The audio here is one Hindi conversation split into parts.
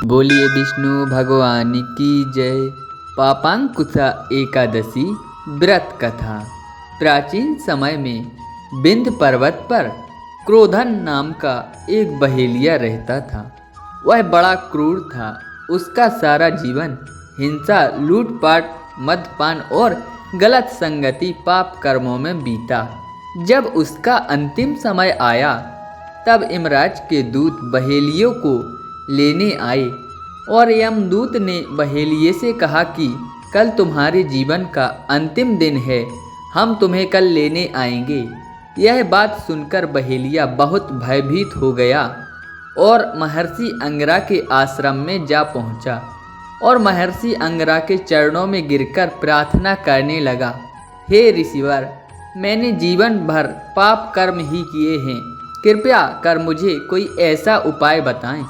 बोलिए विष्णु भगवान की जय। पापांकुशा एकादशी व्रत कथा। प्राचीन समय में विंध्य पर्वत पर क्रोधन नाम का एक बहेलिया रहता था। वह बड़ा क्रूर था। उसका सारा जीवन हिंसा, लूटपाट, मद्यपान और गलत संगति पाप कर्मों में बीता। जब उसका अंतिम समय आया तब यमराज के दूत बहेलियों को लेने आए और यमदूत ने बहेलिये से कहा कि कल तुम्हारे जीवन का अंतिम दिन है, हम तुम्हें कल लेने आएंगे। यह बात सुनकर बहेलिया बहुत भयभीत हो गया और महर्षि अंगिरा के आश्रम में जा पहुंचा और महर्षि अंगिरा के चरणों में गिरकर प्रार्थना करने लगा, हे ऋषिवर, मैंने जीवन भर पाप कर्म ही किए हैं। कृपया कर मुझे कोई ऐसा उपाय बताएं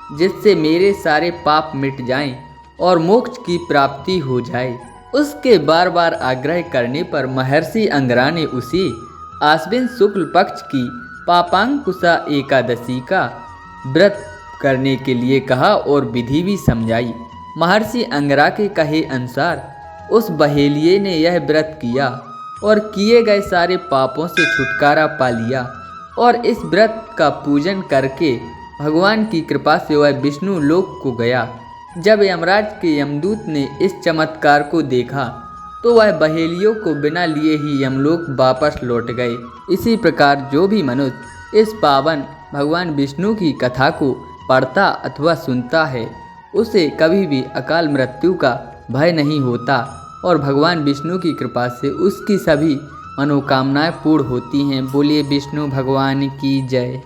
जिससे मेरे सारे पाप मिट जाएं और मोक्ष की प्राप्ति हो जाए। उसके बार बार आग्रह करने पर महर्षि अंगिरा ने उसे आश्विन शुक्ल पक्ष की पापांकुशा एकादशी का व्रत करने के लिए कहा और विधि भी समझाई। महर्षि अंगिरा के कहे अनुसार उस बहेलिये ने यह व्रत किया और किए गए सारे पापों से छुटकारा पा लिया और इस व्रत का पूजन करके भगवान की कृपा से वह विष्णु लोक को गया। जब यमराज के यमदूत ने इस चमत्कार को देखा तो वह बहेलियों को बिना लिए ही यमलोक वापस लौट गए। इसी प्रकार जो भी मनुष्य इस पावन भगवान विष्णु की कथा को पढ़ता अथवा सुनता है उसे कभी भी अकाल मृत्यु का भय नहीं होता और भगवान विष्णु की कृपा से उसकी सभी मनोकामनाएं पूर्ण होती हैं। बोलिए विष्णु भगवान की जय।